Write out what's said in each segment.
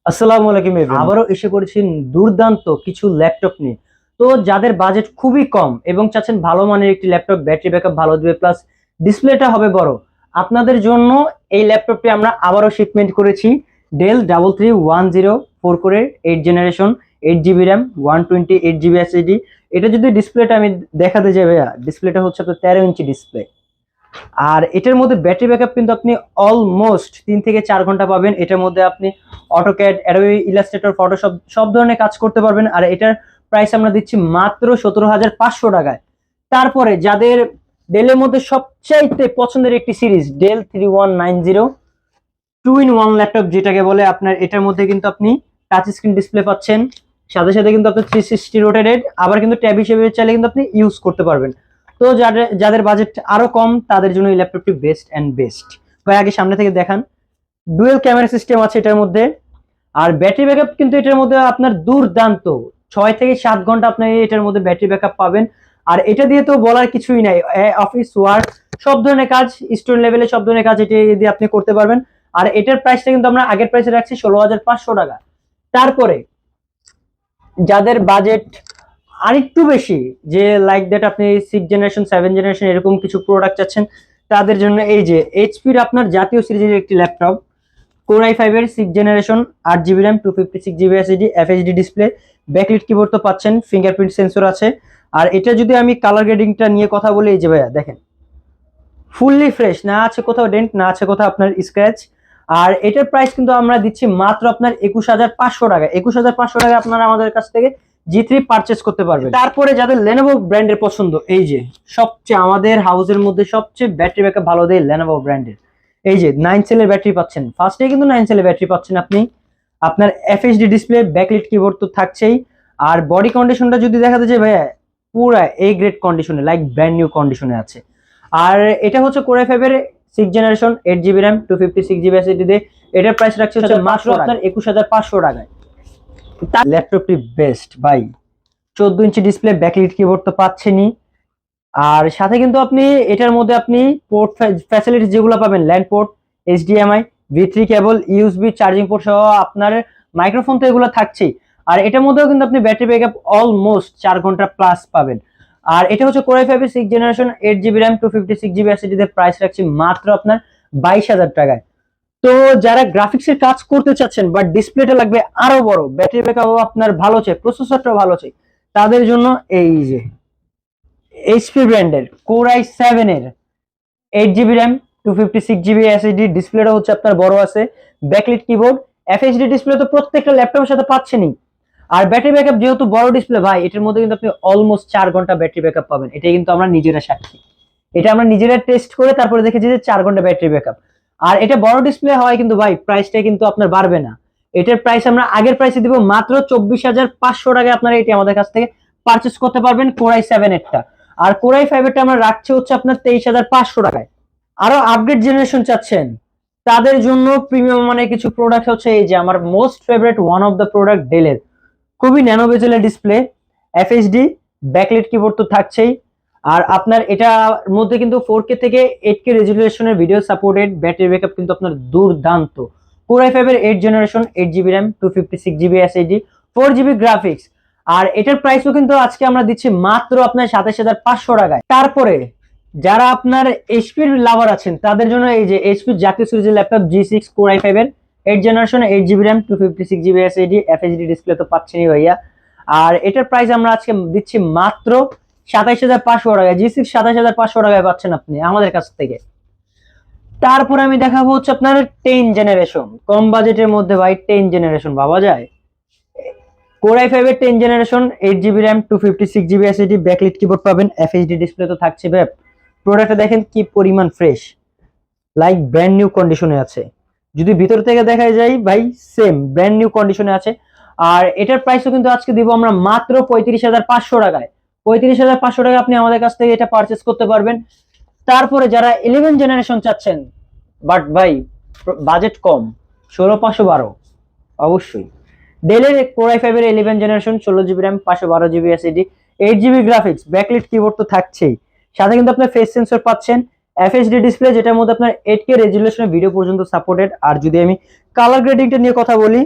আসসালামু আলাইকুম এভরিওয়ান, আবারও এসে পড়েছি দুর্দান্ত কিছু ল্যাপটপ নিয়ে। তো যাদের বাজেট খুবই কম এবং চাচ্ছেন ভালো মানের একটি ল্যাপটপ, ব্যাটারি ব্যাকআপ ভালো দিবে, প্লাস ডিসপ্লেটা হবে বড়, আপনাদের জন্য এই ল্যাপটপটি আমরা আবারও শিপমেন্ট করেছি। ডেল 3310 কোরের 8 generation, 8 GB RAM, 128 GB SSD. এটা যদি ডিসপ্লেটা আমি দেখাতে যাই ভাইয়া, ডিসপ্লেটা হচ্ছে আপনার 13 ইঞ্চি ডিসপ্লে। আর এটার মধ্যে ব্যাটারি ব্যাকআপ কিন্তু আপনি অলমোস্ট 3 থেকে 4 ঘন্টা পাবেন। এটার মধ্যে আপনি অটোক্যাড, অ্যাডোবি ইলাস্ট্রেটর, ফটোশপ সব ধরনের কাজ করতে পারবেন। আর এটার প্রাইস আমরা দিচ্ছি মাত্র 17,500 টাকায়। তারপরে যাদের ডেলের মধ্যে সবচাইতে পছন্দের একটি সিরিজ, ডেল 3190 2-in-1 ল্যাপটপ যেটাকে বলে, আপনার এটার মধ্যে কিন্তু আপনি টাচ স্ক্রিন ডিসপ্লে পাচ্ছেন, সাথে সাথে কিন্তু আপনার 360 রোটেটেড, আবার কিন্তু ট্যাব হিসেবে চাইলে কিন্তু আপনি ইউজ করতে পারবেন। তো যাদের যাদের বাজেট আরো কম তাদের জন্য এই ল্যাপটপটি বেস্ট অ্যান্ড বেস্ট। ভাই আগে সামনে থেকে দেখান। ডুয়েল ক্যামেরা সিস্টেম আছে এটার মধ্যে। আর ব্যাটারি ব্যাকআপ কিন্তু এটার মধ্যে আপনার দুর্দান্ত, 6 থেকে 7 ঘন্টা আপনি এটার মধ্যে ব্যাটারি ব্যাকআপ পাবেন। আর এটা দিয়ে তো বলার কিছুই নাই, অফিস ওয়ার্ক সব ধরনের কাজ, স্টুডেন্ট লেভেলে সব ধরনের কাজ এটা দিয়ে আপনি করতে পারবেন। আর এটার প্রাইসটা কিন্তু আমরা আগের প্রাইসে রাখছি 16,500 টাকা। তারপরে যাদের বাজেট আরেকটু বেশি, যে লাইক দ্যাট আপনি 6 জেনারেশন 7 জেনারেশন এরকম কিছু প্রোডাক্ট চাচ্ছেন, তাদের জন্য এই যে এইচপির আপনার জাতীয় সিরিজের একটি ল্যাপটপ, কোর i5 এর 6 generation, 8 GB RAM, 256 GB SSD, FHD display, backlit keyboard তো পাচ্ছেন, ফিঙ্গারপ্রিন্ট সেন্সর আছে। আর এটা যদি আমি কালার গ্রেডিংটা নিয়ে কথা বলি, এই যে ভাইয়া দেখেন, ফুললি ফ্রেশ, না আছে কোথাও ডেন্ট, না আছে কোথাও আপনার স্ক্র্যাচ। আর এটার প্রাইস কিন্তু আমরা দিচ্ছি মাত্র আপনার 21,500 টাকা। 21,500 টাকা আপনারা আমাদের কাছ থেকে জি3 পারচেস করতে পারবেন। তারপরে যাদের লেনোভো ব্র্যান্ডের পছন্দ, এই যে সবচেয়ে আমাদের হাউসের মধ্যে সবচেয়ে ব্যাটারি ব্যাকআপ ভালো দেয় লেনোভো ব্র্যান্ডের। এই যে 9 সেলের ব্যাটারি পাচ্ছেন, ফার্স্টে কিন্তু 9 সেলের ব্যাটারি পাচ্ছেন আপনি। আপনার এফএইচডি ডিসপ্লে, ব্যাকলিট কিবোর্ড তো থাকছেই। আর বডি কন্ডিশনটা যদি দেখাতে চাই ভাইয়া, পুরা এ গ্রেড কন্ডিশনে, লাইক ব্র্যান্ড নিউ কন্ডিশনে আছে। আর এটা হচ্ছে কোর i5 এর 6 generation, 8 GB RAM, 256 GB SSD দিয়ে। এটার প্রাইস রাখছে হচ্ছে মাত্র আপনার 21,500 টাকায়। ল্যাপটপটি বেস্ট ভাই, 14 ইঞ্চি ডিসপ্লে, ব্যাকলিট কিবোর্ড তো পাচ্ছেনই। আর সাথে কিন্তু আপনি এটার মধ্যে আপনি পোর্ট ফ্যাসিলিটি যেগুলো পাবেন, ল্যান্ড পোর্ট, এইচডিএমআই, ভি3 কেবল, ইউএসবি চার্জিং পোর্ট সহ আপনার মাইক্রোফোন তো এগুলো থাকছেই। আর এটার মধ্যেও কিন্তু আপনি ব্যাটারি ব্যাকআপ অলমোস্ট 4 ঘন্টা প্লাস পাবেন। আর এটা হচ্ছে কোর i5 এর 6 generation, 8 GB RAM, 256 GB SSD তে, প্রাইস রাখছি মাত্র আপনার 22,000 টাকায়। তো যারা গ্রাফিক্স এর কাজ করতে চাচ্ছেন বাট ডিসপ্লেটা লাগবে আরো বড়, ব্যাটারি ব্যাকআপ আপনার ভালো চাই, প্রসেসরটাও ভালো চাই, তাদের জন্য এই যে এইচপি ব্র্যান্ডের কোর i7 এর 8 জিবি র্যাম, 256 জিবি এসএসডি, ডিসপ্লেটা হচ্ছে আপনার বড় আছে, ব্যাকলিট কিবোর্ড, এফএইচডি ডিসপ্লে তো প্রত্যেকটা ল্যাপটপের সাথে পাচ্ছেনই। আর ব্যাটারি ব্যাকআপ যেহেতু বড় ডিসপ্লে ভাই, এটার মধ্যে কিন্তু আপনি অলমোস্ট 4 ঘন্টা ব্যাটারি ব্যাকআপ পাবেন। এটাই কিন্তু আমরা নিজেরা সাক্ষী, এটা আমরা নিজেরা টেস্ট করে তারপরে দেখেছি যে 4 ঘন্টা ব্যাটারি ব্যাকআপ। আর এটা বড় ডিসপ্লে হয় কিন্তু ভাই প্রাইসটা কিন্তু আপনার বাড়বে না। এটার প্রাইস আমরা আগের প্রাইসে দিব মাত্র 24,500 টাকায়। আপনারা এটি আমাদের কাছ থেকে পারচেস করতে পারবেন, কোর i7 এরটা। আর কোর i5 এরটা আমরা রাখছি হচ্ছে আপনার 23,500 টাকায়। আরো আপগ্রেড জেনারেশন চাচ্ছেন তাদের জন্য প্রিমিয়াম মানে কিছু প্রোডাক্ট হচ্ছে এই যে আমার most favourite one of the product, ডেলের খুবই ন্যানো বেজেলের ডিসপ্লে, এফএইচডি, ব্যাকলিট কিবোর্ড তো থাকছেই। আর আপনার এটার মধ্যে কিন্তু 4K থেকে 8K রেজুলেশনের ভিডিও সাপোর্টেড, ব্যাটারি ব্যাকআপ কিন্তু আপনার দুর্দান্ত। কোর i5 এর 8 generation, 8 GB RAM, 256 GB SSD, 4 GB graphics. আর এটার প্রাইসও কিন্তু আজকে আমরা দিচ্ছি মাত্র আপনার 27,500 টাকায়। তারপরে যারা আপনার এইচপির লাভার আছেন তাদের জন্য এই যে এইচপির জাতীয় সিরিজের ল্যাপটপ G6 কোর i5 এর 8 generation, 8 GB RAM, 256 GB SSD, FHD display তো পাচ্ছেনই ভাইয়া। আর এটার প্রাইস আমরা আজকে দিচ্ছি মাত্র 27,500 টাকায়। G6 27,500 টাকায় পাচ্ছেন আপনি আমাদের কাছ থেকে। তারপরে আমি দেখাবো হচ্ছে আপনার 10 জেনারেশন, কম বাজেটের মধ্যে ভাই 10 জেনারেশন ভাবা যায়। কোর i5 এর 10 generation, 8 GB RAM, 256 GB SSD, backlit keyboard পাবেন, এফএইচডি ডিসপ্লে তো থাকছে ভাই। প্রোডাক্টটা দেখেন কি পরিমাণ ফ্রেশ, লাইক ব্র্যান্ড নিউ কন্ডিশনে আছে। যদি ভিতর থেকে দেখা যায় ভাই, সেম ব্র্যান্ড নিউ কন্ডিশনে আছে। আর এটার প্রাইসও কিন্তু আজকে দিব আমরা মাত্র 35,500 টাকায়। 35,500 টাকা আপনি আমাদের কাছ থেকে এটা পারচেস করতে পারবেন। তারপরে যারা 11 জেনারেশন চাচ্ছেন বাট ভাই বাজেট কম, 16,512, অবশ্যই ডেলের কোর i5 এর 11 generation, 16 GB RAM, 512 GB SSD, 8 GB graphics, backlit keyboard তো থাকছেই। সাথে কিন্তু আপনার ফেস সেন্সর পাচ্ছেন, এফএইচডি ডিসপ্লে যেটার মধ্যে আপনার 8K রেজুলেশনের ভিডিও পর্যন্ত সাপোর্টেড। আর যদি আমি কালার গ্রেডিংটা নিয়ে কথা বলি,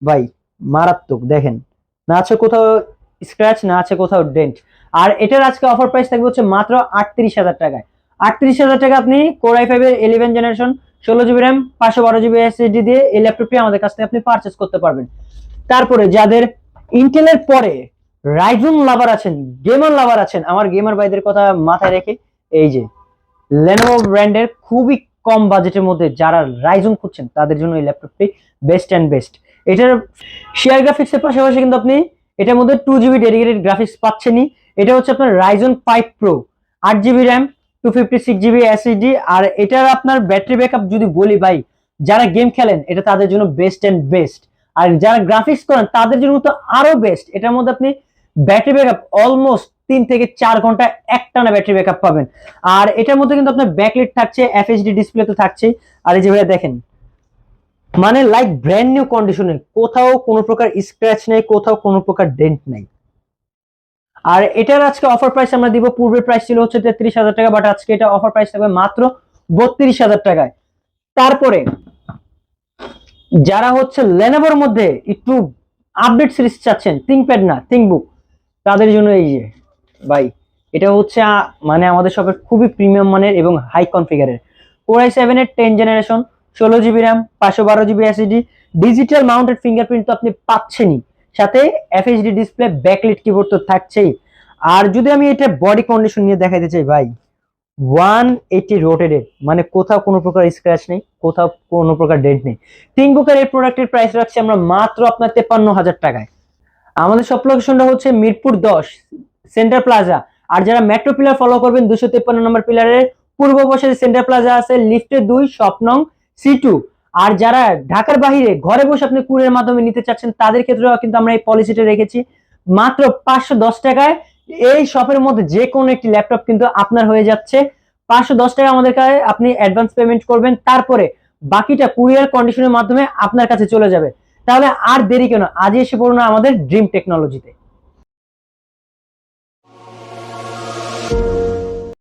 ভাই মারাত্মক, দেখেন না আছে কোথাও স্ক্র্যাচ, না আছে কোথাও ডেন্ট। আর এটার আজকে অফার প্রাইস থাকবে হচ্ছে মাত্র 38,000 টাকায়। 38,000 টাকা আপনি কোর i5 এর 11 generation 16 GB RAM 512 GB SSD দিয়ে এই ল্যাপটপটি আমাদের কাছ থেকে আপনি পারচেস করতে পারবেন। তারপরে যাদের ইন্টেলের পরে রাইজন লাভার আছেন, গেমার লাভার আছেন, আমার গেমার ভাইদের কথা মাথায় রেখে এই যে লেনোভো ব্র্যান্ডের খুবই কম বাজেটের মধ্যে যারা রাইজন খুঁজছেন তাদের জন্য এই ল্যাপটপটি বেস্ট অ্যান্ড বেস্ট। এটার শেয়ার গ্রাফিক্সের পাশাপাশি কিন্তু আপনি এটার মধ্যে 2 জিবি ডেডিকেটেড গ্রাফিক্স পাচ্ছেনই। এটা হচ্ছে আপনার Ryzen 5 pro, 8 GB RAM 256 GB SSD. আর এটার আপনার ব্যাটারি ব্যাকআপ যদি বলি ভাই, যারা গেম খেলেন এটা তাদের জন্য বেস্ট অ্যান্ড বেস্ট, আর যারা গ্রাফিক্স করেন তাদের জন্য তো আরো বেস্ট। এটার মধ্যে আপনি ব্যাটারি ব্যাকআপ অলমোস্ট 3 থেকে 4 ঘন্টা একটানা ব্যাটারি ব্যাকআপ পাবেন। আর এটার মধ্যে কিন্তু আপনার ব্যাকলাইট থাকছে, এফএইচডি ডিসপ্লে তো থাকছে। আর এই যে ভাইয়া দেখেন, মানে লাইক ব্র্যান্ড নিউ কন্ডিশনে, কোথাও কোনো প্রকার স্ক্র্যাচ নেই, কোথাও কোনো প্রকার ডেন্ট নেই। আর এটার আজকে অফার প্রাইস আমরা দিব, পূর্বের প্রাইস ছিল হচ্ছে 33,000 টাকা, বাট আজকে এটা অফার প্রাইস থাকবে মাত্র 32,000 টাকায়। তারপরে যারা হচ্ছে লেনোভোর মধ্যে একটু আপডেট সিরিজ চাচ্ছেন, থিংকপ্যাড না থিংকবুক, তাদের জন্য এই যে ভাই, এটা হচ্ছে মানে আমাদের শপের খুবই প্রিমিয়াম মানের এবং হাই কনফিগারের কোর i7 এর 10 generation 16 GB RAM 512 GB SSD, digital mounted fingerprint তো আপনি পাচ্ছেনই, সাথে এফএইচডি ডিসপ্লে, ব্যাকলাইট কিবোর্ড তো থাকছেই। আর যদি আমি এটা বডি কন্ডিশন নিয়ে দেখাইতে চাই ভাই, 180 রোটেটেড, মানে কোথাও কোনো প্রকার স্ক্র্যাচ নেই, কোথাও কোনো প্রকার ডেন্ট নেই। থিংকবুকের এই প্রোডাক্টের প্রাইস রাখছি আমরা মাত্র আপনার 53,000 টাকায়। আমাদের সব লোকেশনটা হচ্ছে মিরপুর 10 সেন্টার প্লাজা। আর যারা মেট্রো পিলার ফলো করবেন 253 নম্বর পিলারের পূর্ব পাশে সেন্টার প্লাজা আছে, লিফটে 2 শপ নং C2। আর যারা ঢাকার বাইরে ঘরে বসে আপনি কুরিয়ার মাধ্যমে নিতে চাচ্ছেন তাদের ক্ষেত্রেও কিন্তু আমরা এই পলিসিটা রেখেছি, মাত্র 510 টাকায় এই শপের মধ্যে যে কোনো একটি ল্যাপটপ কিন্তু আপনার হয়ে যাচ্ছে। 510 টাকা আমাদের কাছে আপনি অ্যাডভান্স পেমেন্ট করবেন, তারপরে বাকিটা কুরিয়ার কন্ডিশনের মাধ্যমে আপনার কাছে চলে যাবে। তাহলে আর দেরি কেন, আজই এসে পড়ুন আমাদের ড্রিম টেকনোলজিতে।